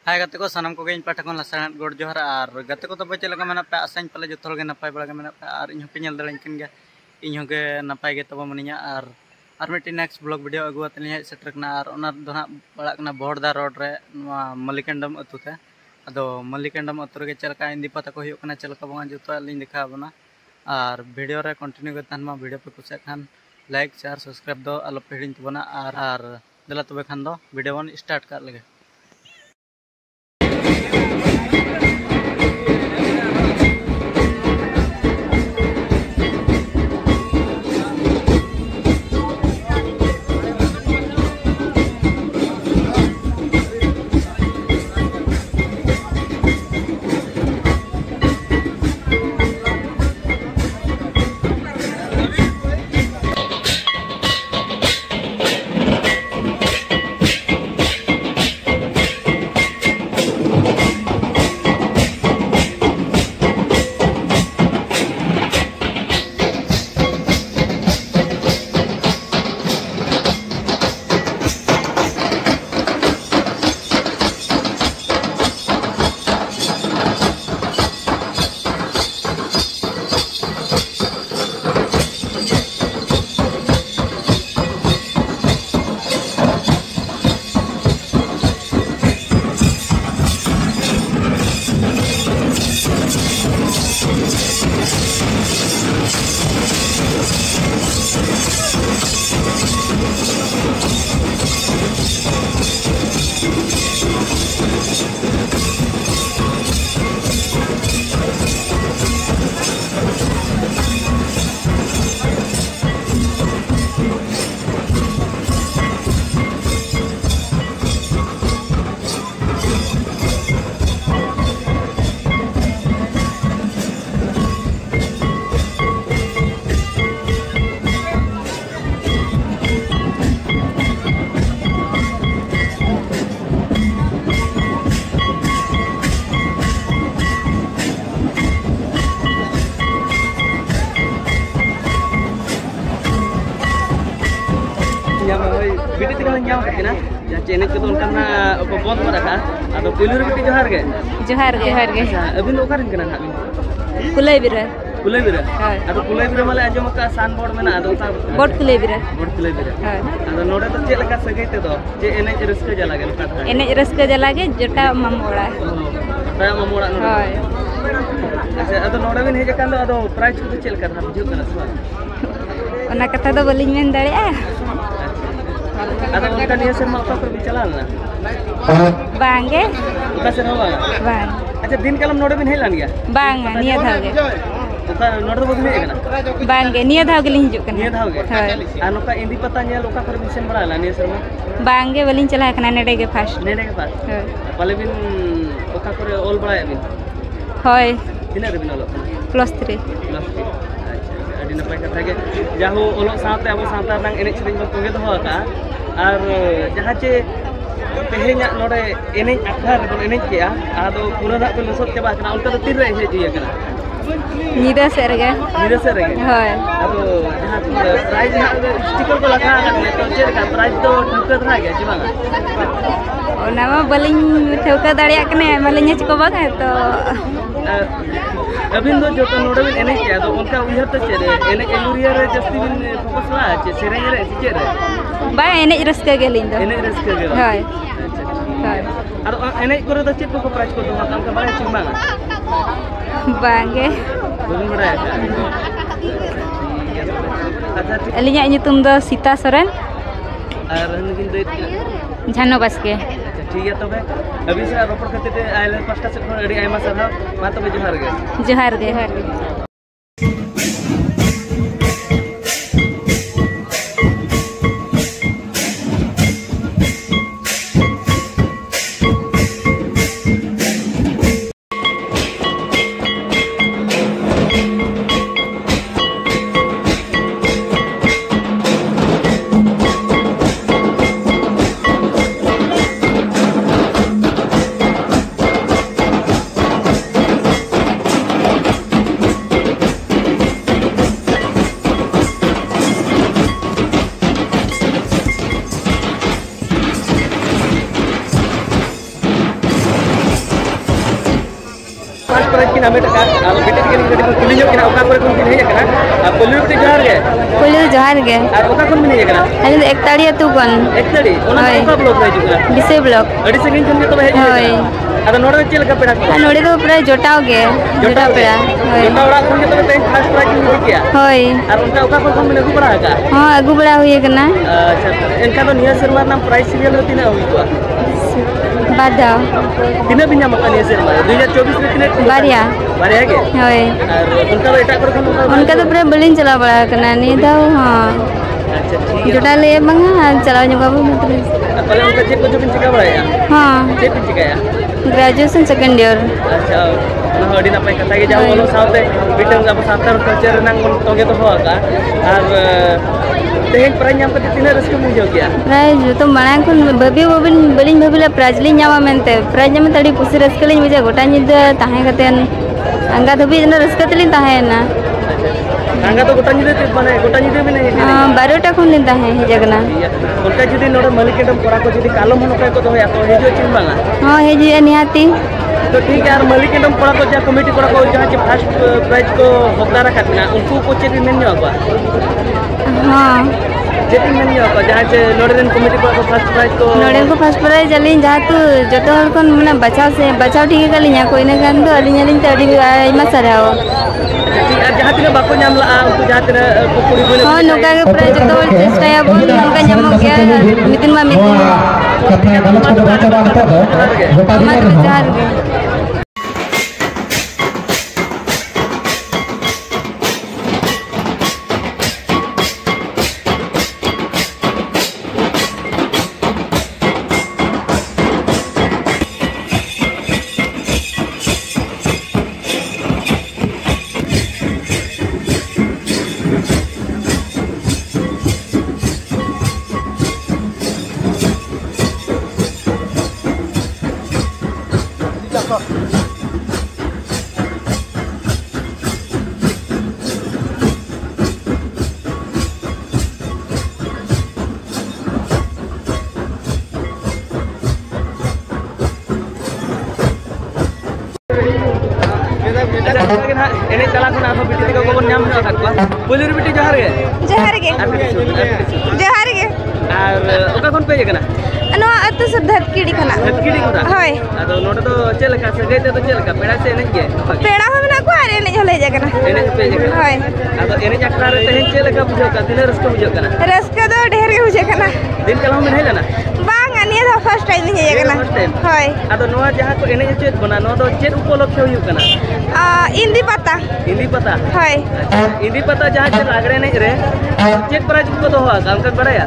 हाय गाते को सानम को इन पाठा को लासानात गोड जोहर और गाते को तो बचे लगा मेना पे आसाइन पले जोथोल गे नपाय बड़ा गे मेना पे और इन होके नेल दड़ाइन किन गे इन होके नपाय गे तबो मनिया और मिट्टी नेक्स्ट ब्लॉग वीडियो अगु आतनी है सेटर कना और ओना दो ना बड़ा कना बोर्डा रोड रे मलिकेंडम अतु ते अदो मलिकेंडम अतु रे चलका इंदी पता को हुयो कना चलका बंगा जोतो लिंग दिखा बना और वीडियो रे कंटिन्यू गे तहन मा वीडियो पे कुछ खान लाइक शेयर सब्सक्राइब दो आलो पे हिडिन तबना और दला तबे खान दो वीडियो बन स्टार्ट कर लगे। बिटी तिका ᱧᱟᱢ ᱠᱟᱛᱮᱱᱟ ᱪᱮᱱᱮ ᱠᱚ ᱫᱚ ᱚᱱᱠᱟᱱᱟ ᱚᱠᱚ ᱵᱚᱱᱫ ᱠᱚ ᱨᱟᱠᱷᱟ ᱟᱫᱚ ᱯᱩᱭᱞᱩ ᱨᱮ ᱵᱤᱴᱤ ᱡᱚᱦᱟᱨ ᱜᱮ ᱟᱹᱵᱤᱱ ᱫᱚ ᱚᱠᱟᱨᱮᱱ ᱠᱟᱱᱟ ᱱᱟᱦᱟᱜ ᱵᱤᱱ ᱠᱩᱞᱟᱹᱭᱵᱤᱨᱟ ᱟᱫᱚ ᱠᱩᱞᱟᱹᱭᱵᱤᱨᱟ ᱢᱟᱞᱮ ᱟᱸᱡᱚᱢ ᱟᱠᱟ ᱥᱟᱱ ᱵᱚᱲ ᱢᱮᱱᱟ ᱟᱫᱚ ᱵᱚᱲ ᱠᱩᱞᱟᱹᱭᱵᱤᱨᱟ ᱟᱫᱚ ᱱᱚᱰᱮ ᱫᱚ ᱪᱮᱫ ᱞᱮᱠᱟ ᱥᱟᱹᱜᱟᱹᱭ ᱛᱮᱫᱚ ᱪᱮ ᱮᱱᱮᱡ ᱨᱟᱹᱥᱠᱟᱹ ᱡᱟᱞᱟᱜᱮ ᱞᱮᱠᱟ एनेज रस्क जलागे जोटा मामू ओड़ा ᱛᱟᱭᱟ ᱢᱟᱢᱩ ᱚᱲᱟᱜ ᱱᱚᱰᱮ ᱟᱪᱪᱷᱟ ᱟᱫᱚ ᱱᱚᱰᱮ ᱵᱤᱱ ᱦᱮᱡ ᱟᱠᱟᱱ ᱫᱚ ᱟᱫᱚ ᱯᱨᱟᱭᱤᱡ ᱠᱚ ᱪᱮᱫ ᱞᱮᱠᱟ ᱱᱟᱦᱟᱜ ᱵᱩᱡᱷᱟᱹᱜ ᱠᱟᱱᱟ ᱥᱮ ᱵᱟᱝ ओना कथा दो बलिኝ main दाड़िया ada orang kan biasa mau apa berbicara lah. Bangge. Kita sering apa? Bang. Aja din kalau node bin helan ya? Bang, niya dhauge. Kita node bodu helan kan? Bangge, niya dhauge liñ hijuk kana. Niya dhauge. Anu ka indi patanya loka permission bala lah niya serma. Bangge baliñ chala kana nede ge fast. Nede ge fast. Pale bin oka kore all bala ya bin. Hoy. Tina re bin olo. +3. Adi napai kata ge jaho olok saate abo saata nang enek sering bertungge doh ka. और जहाँ चे तेहेኛ नोडे एनेज आखार बन एनेज के आदो पूरा दाग को लसोत के बाकना उनका तो तीर रे हे जुया कना नीदा से रगे होय आदो जहाँ प्राइस स्टिकर को लगा ने तो चेर का प्राइस तो ठुका था गया जिमांगा ओना मा बलिñ ठुका दाड़िया कने मलिñ चको बागा तो अबिन दो जो तो नोडे बिन एनेज के आदो उनका उयहर तो चेरे एनेज एलुरिया रे जस्ती बिन फोकस ला चे सेरेंग रे चेरे बा एनेज रस्के गे लिंदो एनेज रस्के गे होय होय और एनेज करे तो चेत को प्राइस को तो हम का बारे चिंग बांगा बांगे बन बड़ा अच्छा अलिया nyutum do Sita Soren और हनगिन दे झानो बास्के ठीक है तबे अभी से रोपड़ खातिर आइलैंड पास्टा से अड़ी आयमा सरहाव मा तबे जोहार गे प्राइज की नामे टका और बेटे के लिए को कुली जो किना ओका करे कोन किन हे करा पुलिस बिटी जोहार गे पुलिस जोहार गे और ओका कोन मिने करा अरे एकताड़ी तू कोन एकताड़ी ओना ओका ब्लॉक रे जुगा बिसे ब्लॉक अड़ी सेकंड जन के तो हे होय अदा नोडे चेल का पेड़ा को नोडे तो पूरा जोटाव गे जोटा पेड़ा होय जोटा ओड़ा कोन के तो फर्स्ट प्राइज मिल किया होय और उनका ओका कोन मिने को बड़ा का हां अगु बड़ा हुई कना अच्छा इनका तो नियर शर्मा नाम प्राइज सीरियल में तीना हुई को बादा तीना बिना मका नियर शर्मा 2024 में तीना बारिया बारिया के होय और उनका तो एटा कर उनका तो पूरा बलिन चला बड़ा कना नि दाव हां अच्छा ठीक जोटा ले बंगा चला जोगा मतलब पहले उनका चेक को जो बिन चिका बड़ा है हां चेक बिन चिका है ग्रेजुएशन सेकंड ईयर अच्छा ना हडी ना पे कथा के जाओ बोलो साथे बिटंग अब सातर कल्चर नंग तोगे तो होगा और तेहेन प्राइज नाम करते तीना रस्क मुझे गया प्राइज तो मांग को बबी बबिन बलिन बबिला प्राइज लिन ᱧᱟᱢᱟ ᱢᱮᱱᱛᱮ प्राइज ᱧᱟᱢ तड़ी कुसी रस्क लिन बुझा गोटा निदा ताहे कतेन अंगा धबी जना रस्क तलिन ताहेना अंगा तो गोटा निदा माने गोटा निदा भी नहीं हां 12 टा कोन लिन ताहे हेजगना उनका जदी नोड मलिकेडम कोरा को जदी कालम होनो को तो या तो हेजो चिन बांगा हां हेजी निहाती तो ठीक है और मलिकेडम कोरा को जा कमेटी कोरा को जहां जे फर्स्ट प्राइज को हकदार रखना उनको को चेक में नहीं होगा हां जेटिंग में नहीं होगा जहां जे नोडरेन कमेटी को फर्स्ट प्राइज को नोडरेन को फर्स्ट प्राइज अलिन जहां तो जतो हर कोन मने बचाव ठीक गलिया कोई ने गान तो अलिन अलिन तड़ी आइमा सराओ जहां तिना बाको नाम ला उनको जहां तिना कुकुड़ी बोले हां नोका के प्राइज जतो चेष्टा या बोल उनका नाम गया मितिन मा कथा गलत को बात करता है गोटा दिन एने चला को आरो बिटी को बन नाम ना थाकवा पुलिर बिटी जोहार गे जोहार गे और ओका कोन पे जगना नो अत से धतकीड़ी खना धतकीड़ी कोदा होय अदो नोड तो चेलका से गते तो चेलका पेड़ा से ने गे पेड़ा हो ना को अरे ने झले जगना एने पे जगना होय अदो एने जकरा रे तेन चेलका बुझो का दिन रस्क बुझो कना रस्क तो ढेर के बुझे कना दिन कलम में हेला ना बांग अनिया तो फर्स्ट टाइम नहीं जगना होय अदो नोआ जहां को एने चेत बना नो दो चेत उपलक्ष्य हुई कना इंदी पता होय इंदी पता जहां से लागरे नहीं रे चेक प्राइज को तो होगा काम कर बड़ाया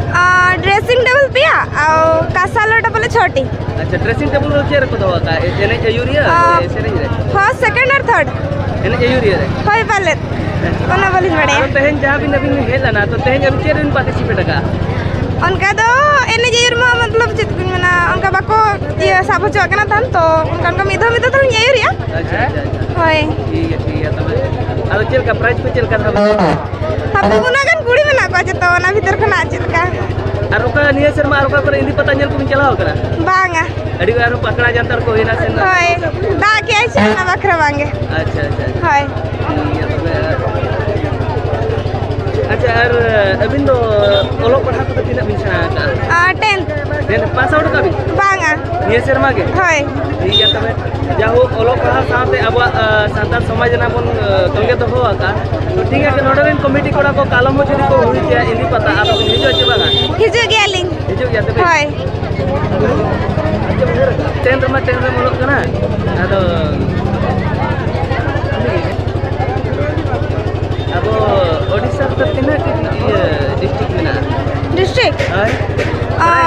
ड्रेसिंग टेबल पिया और कासा लोटा बोले छोटी अच्छा ड्रेसिंग टेबल रो चेयर को तो होगा एने यूरिया ऐसे नहीं रे फर्स्ट सेकंड और थर्ड एने यूरिया रे होय पाले कोना बोली बड़े तो तेहन जहां भी नवीन हेला ना तो तेहन अब चेयर इन पार्टिसिपेट का उनका तो एने जेर में मतलब चित मना उनका बाको ये सब जो कना थान तो उनका मिधो तो ये यूरिया अच्छा होय ठीक है तब आलो चेल का प्राइस पे चेल का था हम गुना गन गुड़ी में ना को तो ना भीतर खना चित का और ओका निये शर्मा और ओका पर इंदी पता ñel को चलाओ करा बांगा अड़ी गारो पकड़ा जानतर को हिना से होय दा के ना बखरा बांगे अच्छा होय अच्छा और अबिन दो ओलो पढ़ा को तीना बिन सेना का 10th पास आउट का भी बांगा निये शर्मा के होय ठीक है तबे जाहो ओलो पढ़ा साथे अब संताल समाज ना बन तंगे तो होआ का तो ठीक है कि नोडरेन कमिटी कोड़ा को कालम हो जदी को हुई के इंदी पता आप हिजो छ बागा हिजो गया लिंग हिजो गया तबे होय टेन रे मोलो कना आदो अब ओडिसा तो तीना डिस्ट्रिक्ट में ना डिस्ट्रिक्ट हां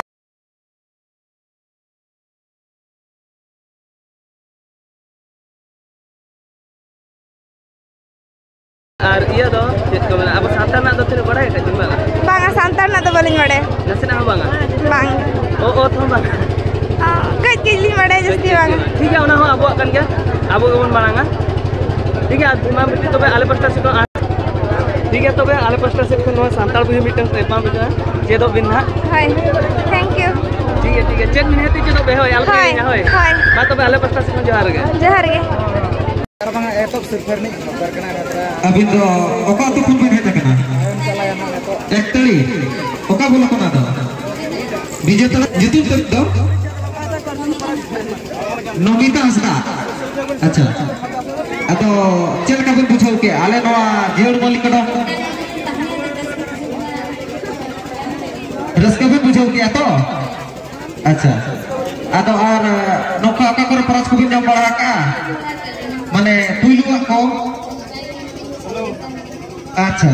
और ये दो चेक को अब सांतार ना दो तीन बड़ा है का जिम्मा बांगा सांतार ना तो बोलिन बड़े नसे ना बांगा बांग ओ थम बांगा कई केली बड़े जस्ती बांगा ठीक है उना हो अब कन गया अब गवन बांगा ठीक है मां बिटी तबे आले पस्टा से को ठीक है तबे आले पस्टा से को सांतार बुझे मीटिंग पे पा बिटा जे दो बिन्हा हाय थैंक यू ठीक है चेक मिनती जे दो बे होय आल के होय हां तबे आले पस्टा से को जोहार गे अभी तो ओका तो कुछ भी नहीं था एक तली ओका बोलो कौन आता डीजे तो जितु तो नोबिता हंसदा अच्छा अतो चल का बन बुझाओ के आले नवा जीवन मलिक कदो रस्का बन बुझाओ के तो अच्छा अतो और नोका ओका करे प्राइज को भी नाम बड़ा का माने पुइलु को अच्छा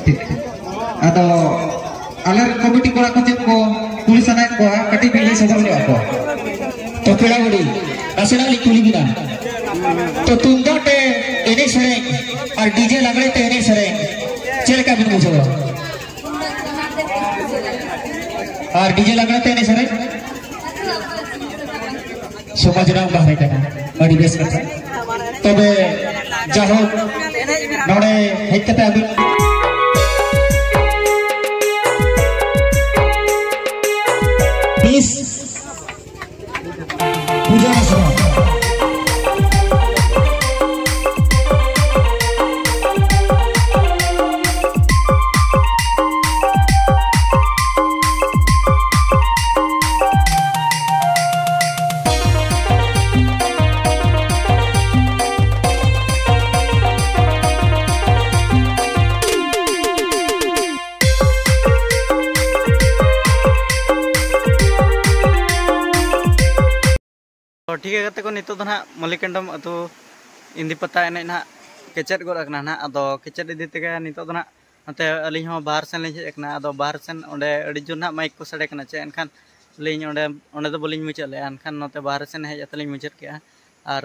ठीक अतो आले कमिटी कोड़ा को चेक को पुलिस आना को कटी बिल्ली सदर ले को तो पेड़ा बड़ी असला लिखुली बिना तो तुंगा ते एने सरे और डीजे लगड़े ते एने सरे चल का बिन बुझो और डीजे लगड़े ते एने सरे समाज राम बाहर का बड़ी बेस कथा तबे जाहो नोडे हेकते अबि प्लीज पूजा सभा ठीक है गते को नितो तो ना मलिकंडम अतो इंदी पता एने ना केचेट गोड़ अकना ना अदो केचेट इदी तेगे नितो तो ना नते अलिኝ हो बाहर सेन लिኝ हेकना अदो बाहर सेन ओंडे अडी जोर ना माइक को सडे कना चे एनखान लिኝ ओंडे दो बलिኝ मुचात ले एनखान नते बाहर सेन हेज अतलिኝ मुचात के आर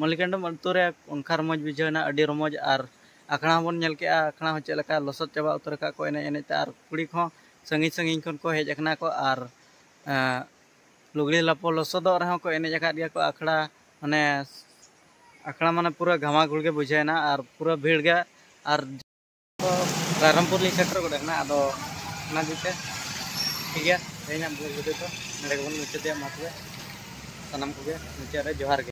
मलिकंडम अतु रे ओनखार मज बिजोना अडी रमज आर आखणा बन नेल के आखणा हो चेलका लसत चाबा उतर का को एने एने आर कुड़ी को संगी संगी खन को हेज अकना को आर लुगड़ी लापो लसदो रहो को एने जका दिया को आखड़ा माने पूरा घामा घुल के बुझाएना और पूरा भीड़ गया और रामपुर ली सेटर को देखना अदो ना दिते ठीक है तेना ब्लॉग वीडियो तो नडे बन मुचाते मातबे सनम को गे मुचारे जोहार गे।